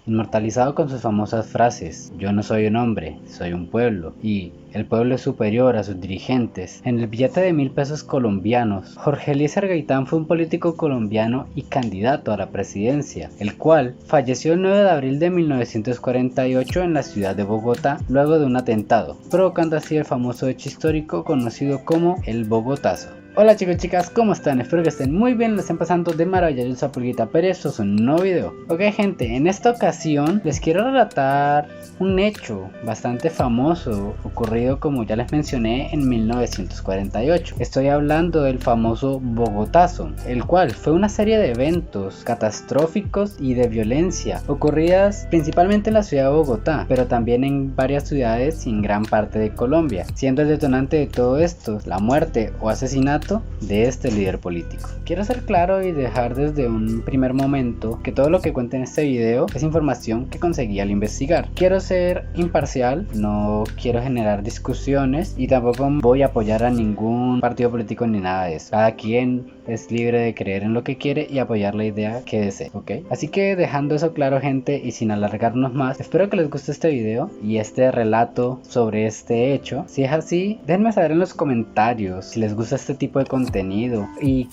inmortalizado con sus famosas frases: "Yo no soy un hombre, soy un pueblo", y "El pueblo es superior a sus dirigentes". En el billete de 1000 pesos colombianos, Jorge Eliezer Gaitán fue un político colombiano y candidato a la presidencia, el cual falleció el 9 de abril de 1948 en la ciudad de Bogotá luego de un atentado, provocando así el famoso hecho histórico conocido como el Bogotazo. Hola chicos y chicas, ¿cómo están? Espero que estén muy bien, lo estén pasando de maravilla. Yo soy Pulguita Pérez, esto es un nuevo video. Ok gente, en esta ocasión les quiero relatar un hecho bastante famoso ocurrido, como ya les mencioné, en 1948. Estoy hablando del famoso Bogotazo, el cual fue una serie de eventos catastróficos y de violencia ocurridas principalmente en la ciudad de Bogotá, pero también en varias ciudades y en gran parte de Colombia, siendo el detonante de todo esto la muerte o asesinato de este líder político. Quiero ser claro y dejar desde un primer momento que todo lo que cuento en este video es información que conseguí al investigar. Quiero ser imparcial, no quiero generar discusiones y tampoco voy a apoyar a ningún partido político ni nada de eso. Cada quien es libre de creer en lo que quiere y apoyar la idea que desee, ¿ok? Así que dejando eso claro gente, y sin alargarnos más, espero que les guste este video y este relato sobre este hecho. Si es así, déjenme saber en los comentarios si les gusta este tipo de contenido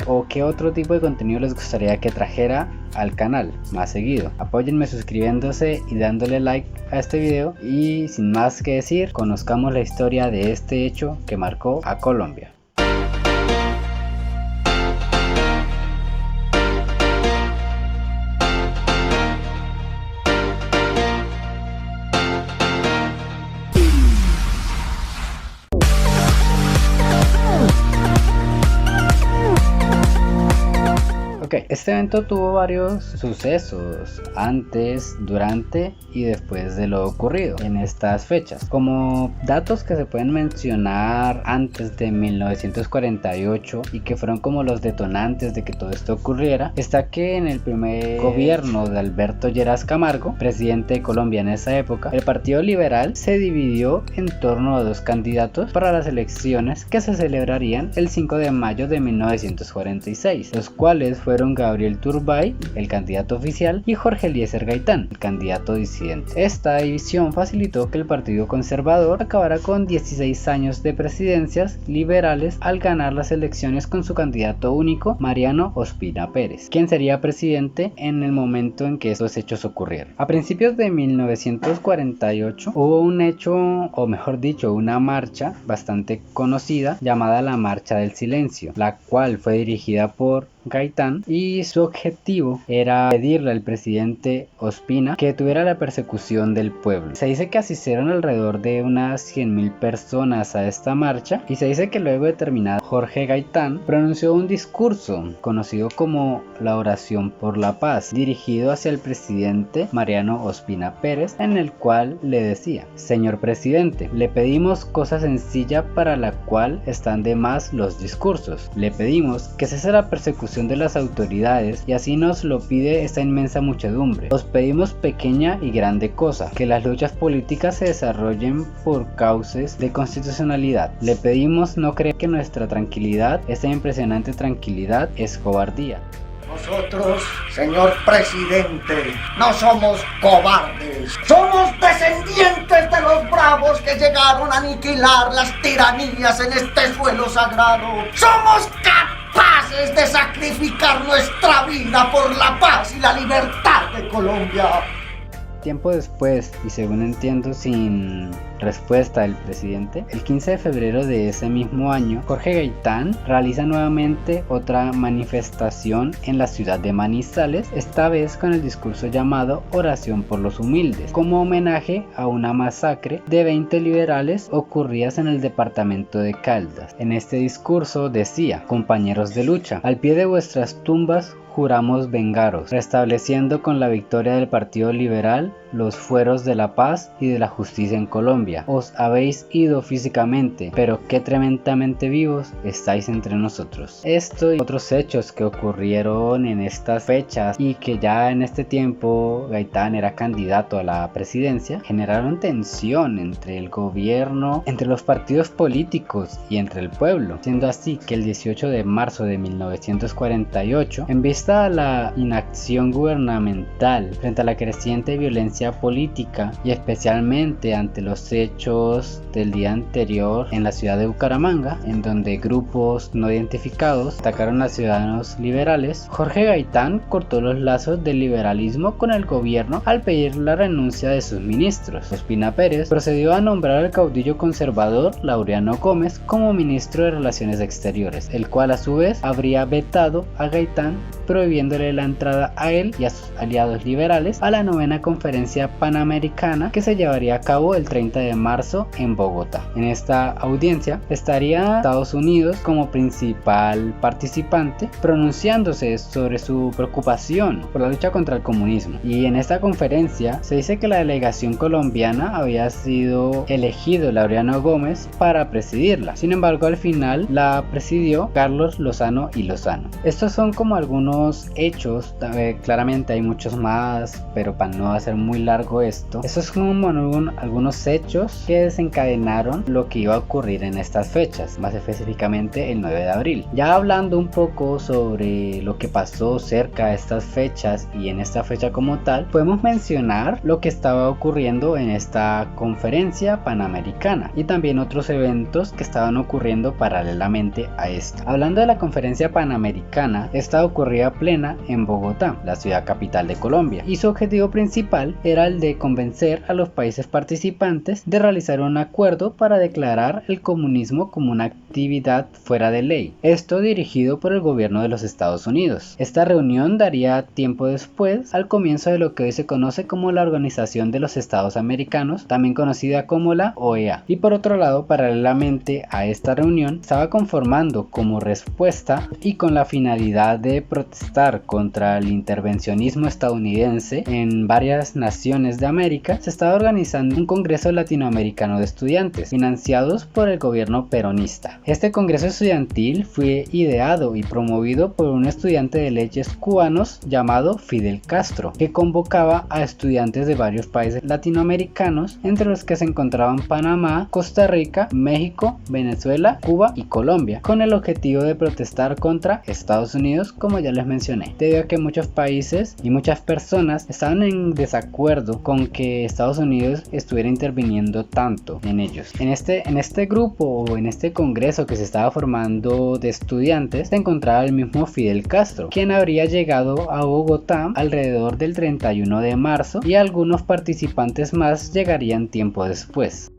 o qué otro tipo de contenido les gustaría que trajera al canal más seguido. Apóyenme suscribiéndose y dándole like a este video, y sin más que decir, conozcamos la historia de este hecho que marcó a Colombia. Este evento tuvo varios sucesos antes, durante y después de lo ocurrido en estas fechas. Como datos que se pueden mencionar antes de 1948 y que fueron como los detonantes de que todo esto ocurriera, está que en el primer gobierno de Alberto Lleras Camargo, presidente de Colombia en esa época, el Partido Liberal se dividió en torno a dos candidatos para las elecciones que se celebrarían el 5 de mayo de 1946, los cuales fueron Gabriel Turbay, el candidato oficial, y Jorge Eliezer Gaitán, el candidato disidente. Esta división facilitó que el Partido Conservador acabara con 16 años de presidencias liberales al ganar las elecciones con su candidato único, Mariano Ospina Pérez, quien sería presidente en el momento en que estos hechos ocurrieron. A principios de 1948 hubo un hecho, o mejor dicho, una marcha bastante conocida llamada la Marcha del Silencio, la cual fue dirigida por Gaitán, y su objetivo era pedirle al presidente Ospina que tuviera la persecución del pueblo. Se dice que asistieron alrededor de unas 100.000 personas a esta marcha, y se dice que luego de terminar, Jorge Gaitán pronunció un discurso conocido como la oración por la paz, dirigido hacia el presidente Mariano Ospina Pérez, en el cual le decía: "Señor presidente, le pedimos cosa sencilla para la cual están de más los discursos. Le pedimos que cese la persecución de las autoridades, y así nos lo pide esta inmensa muchedumbre. Os pedimos pequeña y grande cosa: que las luchas políticas se desarrollen por cauces de constitucionalidad. Le pedimos no creer que nuestra tranquilidad, esta impresionante tranquilidad, es cobardía". Nosotros, señor presidente, no somos cobardes. Somos descendientes de los bravos que llegaron a aniquilar las tiranías en este suelo sagrado. Somos capaces de sacrificar nuestra vida por la paz y la libertad de Colombia. Tiempo después, y según entiendo sin respuesta del presidente, el 15 de febrero de ese mismo año, Jorge Gaitán realiza nuevamente otra manifestación en la ciudad de Manizales, esta vez con el discurso llamado Oración por los Humildes, como homenaje a una masacre de 20 liberales ocurridas en el departamento de Caldas. En este discurso decía: "Compañeros de lucha, al pie de vuestras tumbas juramos vengaros, restableciendo con la victoria del Partido Liberal los fueros de la paz y de la justicia en Colombia. memoria, os habéis ido físicamente, pero qué tremendamente vivos estáis entre nosotros. Esto y otros hechos que ocurrieron en estas fechas y que ya en este tiempo Gaitán era candidato a la presidencia, generaron tensión entre el gobierno, entre los partidos políticos y entre el pueblo, siendo así que el 18 de marzo de 1948, en vista a la inacción gubernamental frente a la creciente violencia política y especialmente ante los hechos del día anterior en la ciudad de Bucaramanga, en donde grupos no identificados atacaron a ciudadanos liberales, Jorge Gaitán cortó los lazos del liberalismo con el gobierno al pedir la renuncia de sus ministros. Ospina Pérez procedió a nombrar al caudillo conservador Laureano Gómez como ministro de Relaciones Exteriores, el cual a su vez habría vetado a Gaitán, prohibiéndole la entrada a él y a sus aliados liberales a la 9ª Conferencia Panamericana que se llevaría a cabo el 30 de marzo en Bogotá. En esta audiencia estaría Estados Unidos como principal participante, pronunciándose sobre su preocupación por la lucha contra el comunismo. Y en esta conferencia se dice que la delegación colombiana había sido elegido Laureano Gómez para presidirla. Sin embargo, al final la presidió Carlos Lozano y Lozano. Estos son como algunos hechos, claramente hay muchos más, pero para no hacer muy largo esto, estos son como algunos hechos que desencadenaron lo que iba a ocurrir en estas fechas, más específicamente el 9 de abril. Ya hablando un poco sobre lo que pasó cerca de estas fechas y en esta fecha como tal, podemos mencionar lo que estaba ocurriendo en esta conferencia panamericana y también otros eventos que estaban ocurriendo paralelamente a esto. Hablando de la conferencia panamericana, esta ocurría plena en Bogotá, la ciudad capital de Colombia, y su objetivo principal era el de convencer a los países participantes de realizar un acuerdo para declarar el comunismo como una actividad fuera de ley, esto dirigido por el gobierno de los Estados Unidos. Esta reunión daría tiempo después al comienzo de lo que hoy se conoce como la Organización de los Estados Americanos, también conocida como la OEA. Y por otro lado, paralelamente a esta reunión, estaba conformando como respuesta y con la finalidad de protestar contra el intervencionismo estadounidense en varias naciones de América, se estaba organizando un Congreso Latinoamericano de Estudiantes, financiados por el gobierno peronista. Este Congreso Estudiantil fue ideado y promovido por un estudiante de leyes cubanos llamado Fidel Castro, que convocaba a estudiantes de varios países latinoamericanos, entre los que se encontraban Panamá, Costa Rica, México, Venezuela, Cuba y Colombia, con el objetivo de protestar contra Estados Unidos, como ya les mencioné, debido a que muchos países y muchas personas estaban en desacuerdo con que Estados Unidos estuviera interviniendo tanto en ellos. En este grupo o en este congreso que se estaba formando de estudiantes se encontraba el mismo Fidel Castro, quien habría llegado a Bogotá alrededor del 31 de marzo y algunos participantes más llegarían tiempo después.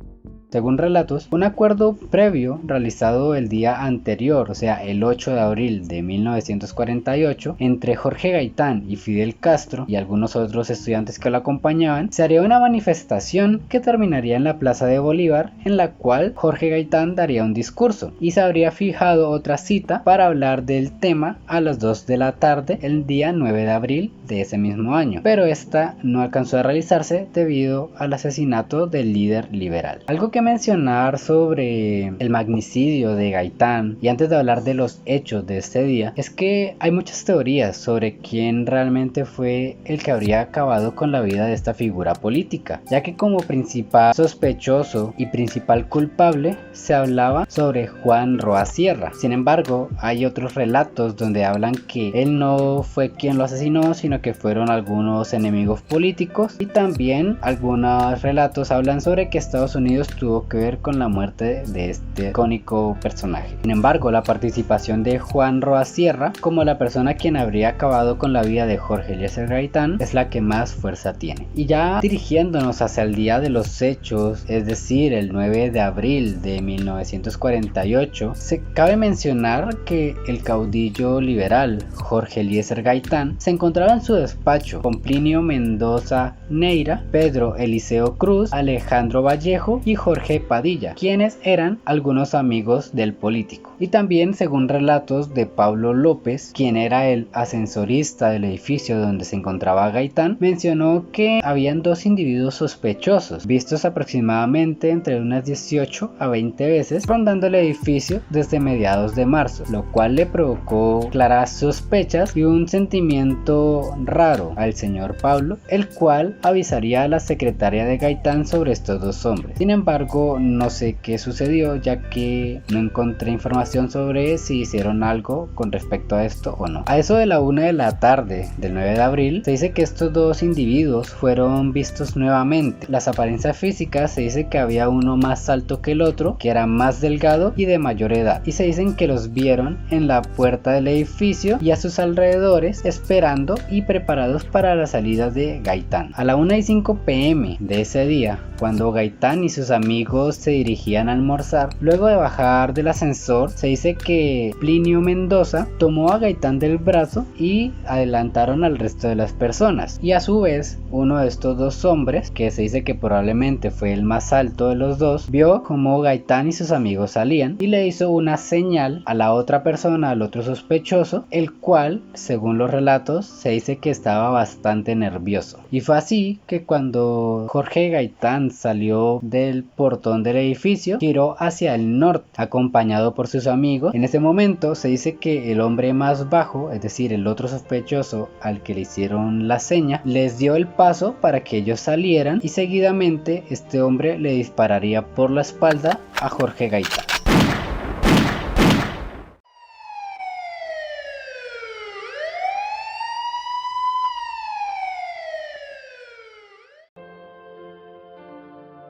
Según relatos, un acuerdo previo realizado el día anterior, o sea el 8 de abril de 1948, entre Jorge Gaitán y Fidel Castro y algunos otros estudiantes que lo acompañaban, se haría una manifestación que terminaría en la Plaza de Bolívar, en la cual Jorge Gaitán daría un discurso, y se habría fijado otra cita para hablar del tema a las 2 de la tarde el día 9 de abril de ese mismo año, pero esta no alcanzó a realizarse debido al asesinato del líder liberal. Algo que mencionar sobre el magnicidio de Gaitán, y antes de hablar de los hechos de este día, es que hay muchas teorías sobre quién realmente fue el que habría acabado con la vida de esta figura política, ya que como principal sospechoso y principal culpable se hablaba sobre Juan Roa Sierra. Sin embargo, hay otros relatos donde hablan que él no fue quien lo asesinó, sino que fueron algunos enemigos políticos, y también algunos relatos hablan sobre que Estados Unidos tuvo que ver con la muerte de este icónico personaje. Sin embargo, la participación de Juan Roa Sierra como la persona quien habría acabado con la vida de Jorge Eliezer Gaitán es la que más fuerza tiene. Y ya dirigiéndonos hacia el día de los hechos, es decir, el 9 de abril de 1948, cabe mencionar que el caudillo liberal Jorge Eliezer Gaitán se encontraba en su despacho con Plinio Mendoza Neira, Pedro Eliseo Cruz, Alejandro Vallejo y Jorge Jorge Padilla, quienes eran algunos amigos del político. Y también, según relatos de Pablo López, quien era el ascensorista del edificio donde se encontraba Gaitán, mencionó que habían dos individuos sospechosos, vistos aproximadamente entre unas 18 a 20 veces rondando el edificio desde mediados de marzo, lo cual le provocó claras sospechas y un sentimiento raro al señor Pablo, el cual avisaría a la secretaria de Gaitán sobre estos dos hombres. Sin embargo, no sé qué sucedió, ya que no encontré información sobre si hicieron algo con respecto a esto o no. A eso de la 1 de la tarde del 9 de abril se dice que estos dos individuos fueron vistos nuevamente. Las apariencias físicas se dice que había uno más alto que el otro, que era más delgado y de mayor edad, y se dicen que los vieron en la puerta del edificio y a sus alrededores esperando y preparados para la salida de Gaitán. A la 1:05 p.m. de ese día, cuando Gaitán y sus amigos se dirigían a almorzar, luego de bajar del ascensor, se dice que Plinio Mendoza tomó a Gaitán del brazo y adelantaron al resto de las personas, y a su vez uno de estos dos hombres, que se dice que probablemente fue el más alto de los dos, vio como Gaitán y sus amigos salían y le hizo una señal a la otra persona, al otro sospechoso, el cual, según los relatos, se dice que estaba bastante nervioso. Y fue así que cuando Jorge Gaitán salió del portón del edificio, giró hacia el norte, acompañado por sus amigos. En ese momento se dice que el hombre más bajo, es decir, el otro sospechoso al que le hicieron la seña, les dio el paso para que ellos salieran, y seguidamente este hombre le dispararía por la espalda a Jorge Gaitán.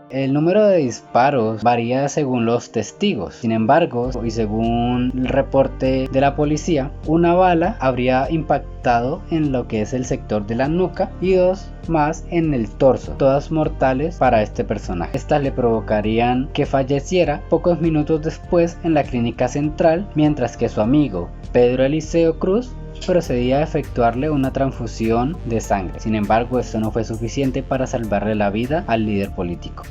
El número de disparos varía según los testigos. Sin embargo, y según el reporte de la policía, una bala habría impactado en lo que es el sector de la nuca y dos más en el torso, todas mortales para este personaje. Estas le provocarían que falleciera pocos minutos después en la clínica central, mientras que su amigo Pedro Eliseo Cruz procedía a efectuarle una transfusión de sangre. Sin embargo, esto no fue suficiente para salvarle la vida al líder político.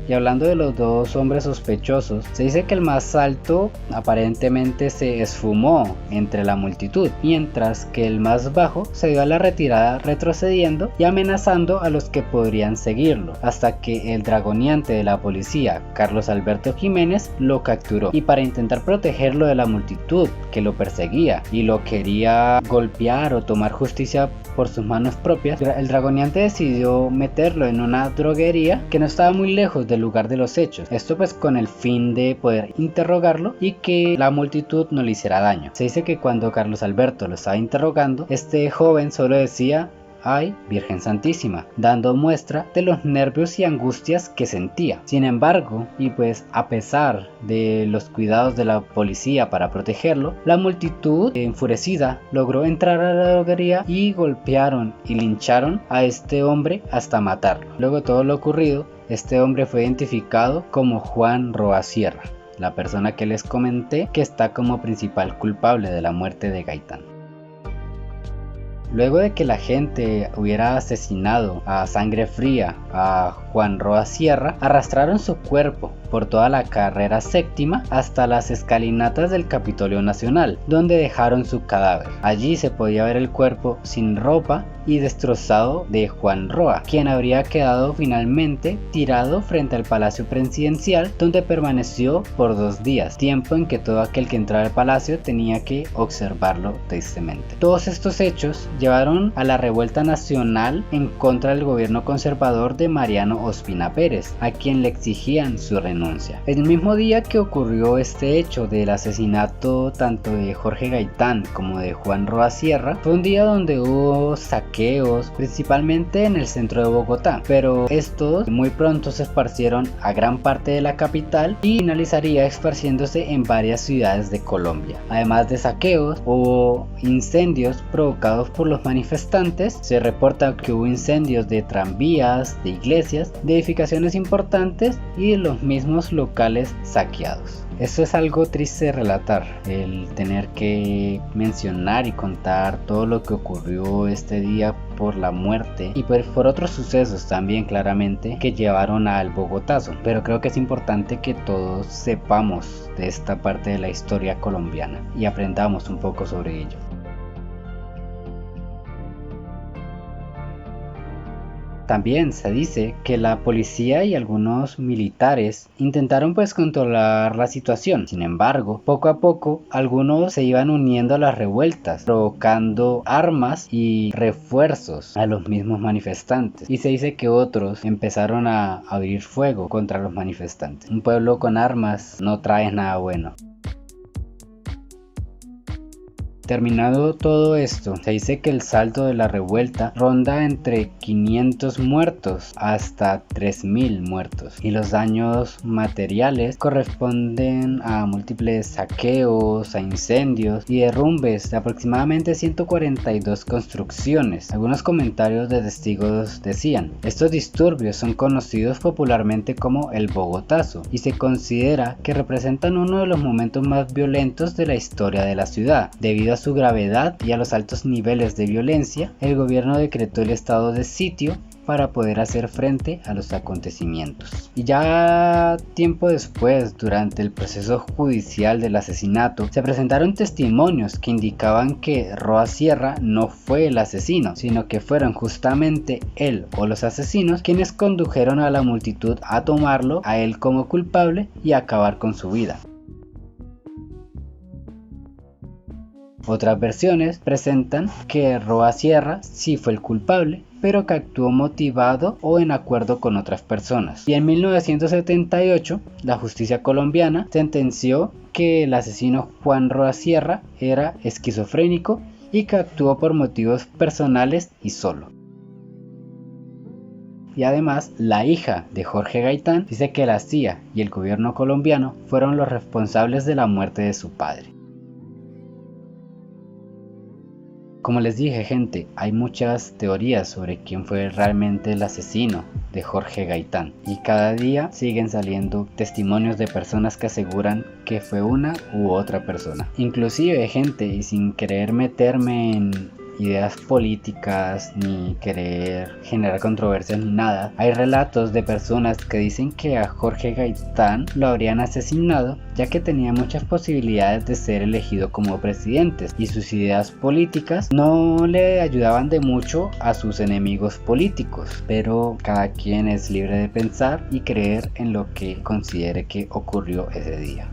Y hablando de los dos hombres sospechosos, se dice que el más alto aparentemente se esfumó entre la multitud, mientras que el más bajo se dio a la retirada retrocediendo y amenazando a los que podrían seguirlo, hasta que el dragoneante de la policía, Carlos Alberto Jiménez, lo capturó. Y para intentar protegerlo de la multitud que lo perseguía y lo quería golpear o tomar justicia por sus manos propias, el dragoneante decidió meterlo en una droguería que no estaba muy lejos del lugar de los hechos, esto pues con el fin de poder interrogarlo y que la multitud no le hiciera daño. Se dice que cuando Carlos Alberto lo estaba interrogando, este joven solo decía: "Ay, Virgen Santísima", dando muestra de los nervios y angustias que sentía. Sin embargo, y pues a pesar de los cuidados de la policía para protegerlo, la multitud enfurecida logró entrar a la droguería y golpearon y lincharon a este hombre hasta matarlo. Luego de todo lo ocurrido, este hombre fue identificado como Juan Roa Sierra, la persona que les comenté que está como principal culpable de la muerte de Gaitán. Luego de que la gente hubiera asesinado a sangre fría a Juan Roa Sierra, arrastraron su cuerpo por toda la carrera séptima hasta las escalinatas del Capitolio Nacional, donde dejaron su cadáver. Allí se podía ver el cuerpo sin ropa y destrozado de Juan Roa, quien habría quedado finalmente tirado frente al Palacio Presidencial, donde permaneció por 2 días, tiempo en que todo aquel que entraba al palacio tenía que observarlo tristemente. Todos estos hechos llevaron a la revuelta nacional en contra del gobierno conservador de Mariano Ospina Pérez, a quien le exigían su renuncia. El mismo día que ocurrió este hecho del asesinato tanto de Jorge Gaitán como de Juan Roa Sierra, fue un día donde hubo saqueos, principalmente en el centro de Bogotá, pero estos muy pronto se esparcieron a gran parte de la capital y finalizaría esparciéndose en varias ciudades de Colombia. Además de saqueos, hubo incendios provocados por los manifestantes. Se reporta que hubo incendios de tranvías, de iglesias, de edificaciones importantes y de los mismos locales saqueados. Esto es algo triste de relatar, el tener que mencionar y contar todo lo que ocurrió este día por la muerte y por otros sucesos también claramente que llevaron al Bogotazo, pero creo que es importante que todos sepamos de esta parte de la historia colombiana y aprendamos un poco sobre ello. También se dice que la policía y algunos militares intentaron controlar la situación. Sin embargo, poco a poco algunos se iban uniendo a las revueltas, provocando armas y refuerzos a los mismos manifestantes. Y se dice que otros empezaron a abrir fuego contra los manifestantes. Un pueblo con armas no trae nada bueno. Terminado todo esto, se dice que el saldo de la revuelta ronda entre 500 muertos hasta 3000 muertos, y los daños materiales corresponden a múltiples saqueos, a incendios y derrumbes de aproximadamente 142 construcciones. Algunos comentarios de testigos decían: estos disturbios son conocidos popularmente como el Bogotazo y se considera que representan uno de los momentos más violentos de la historia de la ciudad. Debido a su gravedad y a los altos niveles de violencia, el gobierno decretó el estado de sitio para poder hacer frente a los acontecimientos. Y ya tiempo después, durante el proceso judicial del asesinato, se presentaron testimonios que indicaban que Roa Sierra no fue el asesino, sino que fueron justamente él o los asesinos quienes condujeron a la multitud a tomarlo a él como culpable y a acabar con su vida. Otras versiones presentan que Roa Sierra sí fue el culpable, pero que actuó motivado o en acuerdo con otras personas. Y en 1978, la justicia colombiana sentenció que el asesino Juan Roa Sierra era esquizofrénico y que actuó por motivos personales y solo. Y además, la hija de Jorge Gaitán dice que la CIA y el gobierno colombiano fueron los responsables de la muerte de su padre. Como les dije, gente, hay muchas teorías sobre quién fue realmente el asesino de Jorge Gaitán, y cada día siguen saliendo testimonios de personas que aseguran que fue una u otra persona. Inclusive, gente, y sin querer meterme en ideas políticas ni querer generar controversias ni nada, hay relatos de personas que dicen que a Jorge Gaitán lo habrían asesinado ya que tenía muchas posibilidades de ser elegido como presidente y sus ideas políticas no le ayudaban de mucho a sus enemigos políticos, pero cada quien es libre de pensar y creer en lo que considere que ocurrió ese día.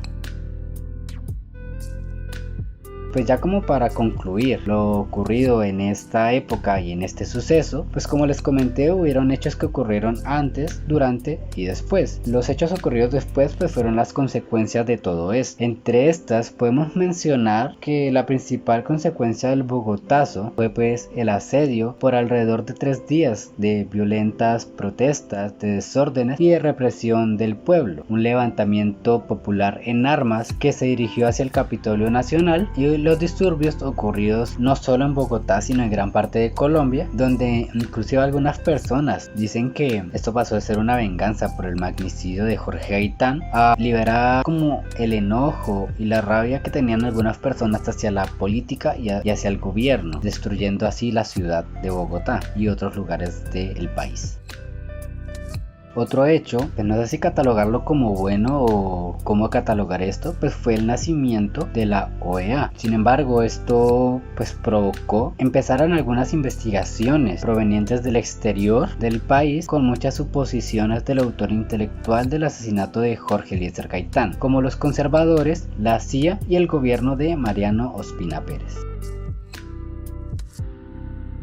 Pues ya como para concluir lo ocurrido en esta época y en este suceso, pues como les comenté, hubieron hechos que ocurrieron antes, durante y después. Los hechos ocurridos después pues fueron las consecuencias de todo esto. Entre estas podemos mencionar que la principal consecuencia del Bogotazo fue pues el asedio por alrededor de 3 días de violentas protestas, de desórdenes y de represión del pueblo. Un levantamiento popular en armas que se dirigió hacia el Capitolio Nacional y los disturbios ocurridos no solo en Bogotá sino en gran parte de Colombia, donde inclusive algunas personas dicen que esto pasó de ser una venganza por el magnicidio de Jorge Gaitán a liberar como el enojo y la rabia que tenían algunas personas hacia la política y hacia el gobierno, destruyendo así la ciudad de Bogotá y otros lugares del país. Otro hecho, pues no sé si catalogarlo como bueno o cómo catalogar esto, pues fue el nacimiento de la OEA. Sin embargo, esto pues provocó empezaron algunas investigaciones provenientes del exterior del país con muchas suposiciones del autor intelectual del asesinato de Jorge Eliezer Gaitán, como los conservadores, la CIA y el gobierno de Mariano Ospina Pérez.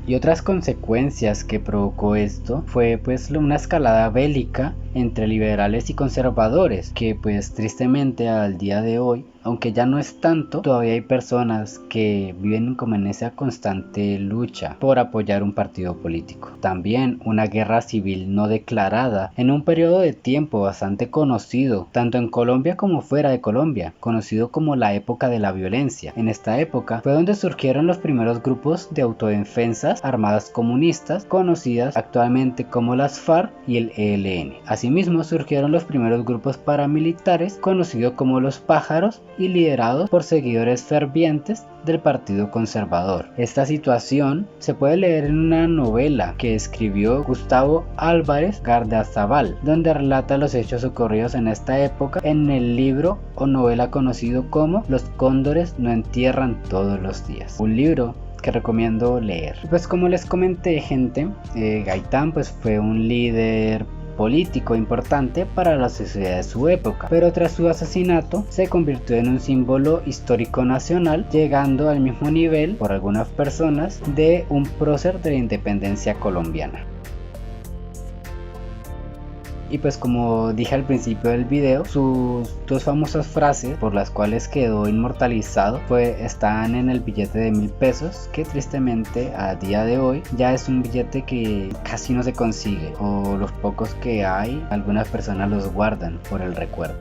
Y otras consecuencias que provocó esto fue pues una escalada bélica entre liberales y conservadores, que pues tristemente al día de hoy, aunque ya no es tanto, todavía hay personas que viven como en esa constante lucha por apoyar un partido político. También una guerra civil no declarada en un periodo de tiempo bastante conocido, tanto en Colombia como fuera de Colombia, conocido como la época de la violencia. En esta época fue donde surgieron los primeros grupos de autodefensas armadas comunistas, conocidas actualmente como las FARC y el ELN. Así Asimismo surgieron los primeros grupos paramilitares conocidos como los pájaros y liderados por seguidores fervientes del Partido Conservador. Esta situación se puede leer en una novela que escribió Gustavo Álvarez Gardiazabal, donde relata los hechos ocurridos en esta época en el libro o novela conocido como Los cóndores no entierran todos los días, un libro que recomiendo leer. Pues como les comenté, gente, Gaitán pues fue un líder político importante para la sociedad de su época, pero tras su asesinato se convirtió en un símbolo histórico nacional, llegando al mismo nivel, por algunas personas, de un prócer de la independencia colombiana. Y pues como dije al principio del video, sus dos famosas frases por las cuales quedó inmortalizado están en el billete de 1000 pesos, que tristemente a día de hoy ya es un billete que casi no se consigue, o los pocos que hay, algunas personas los guardan por el recuerdo.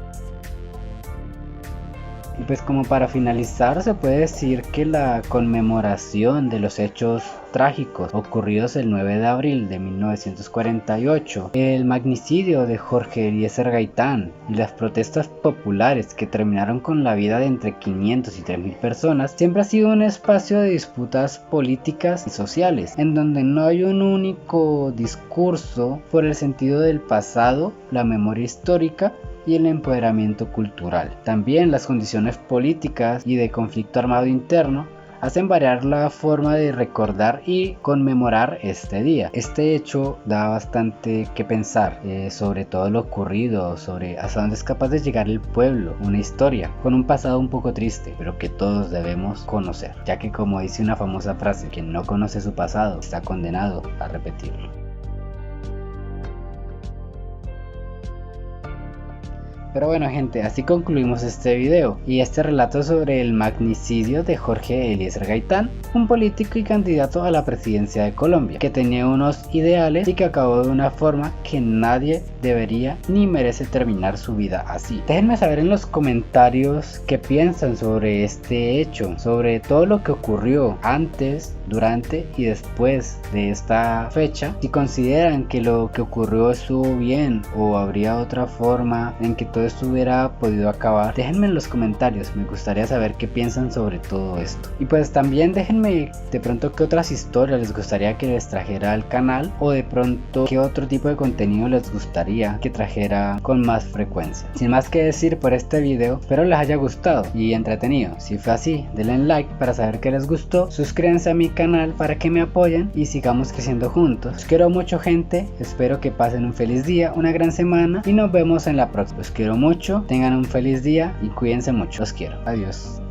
Y pues como para finalizar, se puede decir que la conmemoración de los hechos trágicos ocurridos el 9 de abril de 1948, el magnicidio de Jorge Eliezer Gaitán y las protestas populares que terminaron con la vida de entre 500 y 3000 personas, siempre ha sido un espacio de disputas políticas y sociales, en donde no hay un único discurso por el sentido del pasado, la memoria histórica y el empoderamiento cultural. También las condiciones políticas y de conflicto armado interno hacen variar la forma de recordar y conmemorar este día. Este hecho da bastante que pensar sobre todo lo ocurrido, sobre hasta dónde es capaz de llegar el pueblo, una historia con un pasado un poco triste, pero que todos debemos conocer, ya que como dice una famosa frase, quien no conoce su pasado está condenado a repetirlo. Pero bueno, gente, así concluimos este video y este relato sobre el magnicidio de Jorge Eliezer Gaitán, un político y candidato a la presidencia de Colombia, que tenía unos ideales y que acabó de una forma que nadie debería ni merece terminar su vida así. Déjenme saber en los comentarios qué piensan sobre este hecho, sobre todo lo que ocurrió antes, durante y después de esta fecha, si consideran que lo que ocurrió estuvo bien o habría otra forma en que todo esto hubiera podido acabar. Déjenme en los comentarios, me gustaría saber qué piensan sobre todo esto. Y pues también déjenme de pronto qué otras historias les gustaría que les trajera al canal, o de pronto qué otro tipo de contenido les gustaría que trajera con más frecuencia. Sin más que decir por este video, espero les haya gustado y entretenido. Si fue así, denle like para saber que les gustó, suscríbanse a mi canal para que me apoyen y sigamos creciendo juntos. Los quiero mucho, gente, espero que pasen un feliz día, una gran semana y nos vemos en la próxima. Los quiero mucho, tengan un feliz día y cuídense mucho. Los quiero. Adiós.